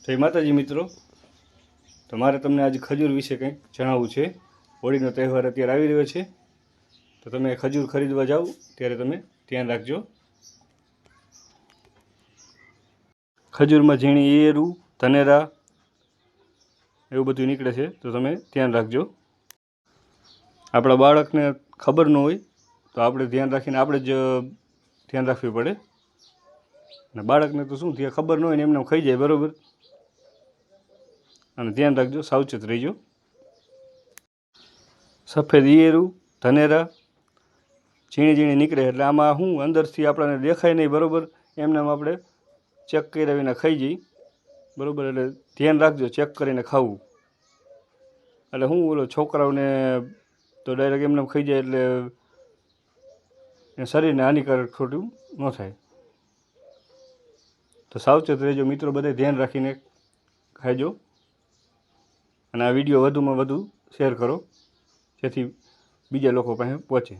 જય માતાજી મિત્રો, તમારે તમને આજે ખજૂર વિશે કંઈક જણાવવું છે। હોળીનો તહેવાર અત્યારે આવી રહ્યો છે, તો તમે ખજૂર ખરીદવા જાઓ ત્યારે તમે ધ્યાન રાખજો। ખજૂરમાં ઝીણી ઈયરું, ધનેરા એવું બધું નીકળે છે, તો તમે ધ્યાન રાખજો। આપણા બાળકને ખબર ન હોય તો આપણે ધ્યાન રાખીને આપણે જ ધ્યાન રાખવી પડે, અને બાળકને તો શું થયા ખબર ન હોય ને એમને ખાઈ જાય, બરાબર। અને ધ્યાન રાખજો, સાવચેત રહીજો। સફેદ ઈયરું, ધનેરા ઝીણી ઝીણી નીકળે એટલે આમાં શું અંદરથી આપણને દેખાય નહીં, બરાબર। એમને આપણે ચેક કર્યા વિના ખાઈ જઈએ, બરાબર। એટલે ધ્યાન રાખજો, ચેક કરીને ખાવું। એટલે શું ઓલો છોકરાઓને તો ડાયરેક્ટ એમને ખાઈ જાય એટલે શરીરને હાનિકારક ખોટું ન થાય, તો સાવચેત રહેજો મિત્રો, બધે ધ્યાન રાખીને ખાજો। અને આ વિડીયો વધુમાં વધુ શેર કરો, જેથી બીજા લોકો પાસે પહોંચે।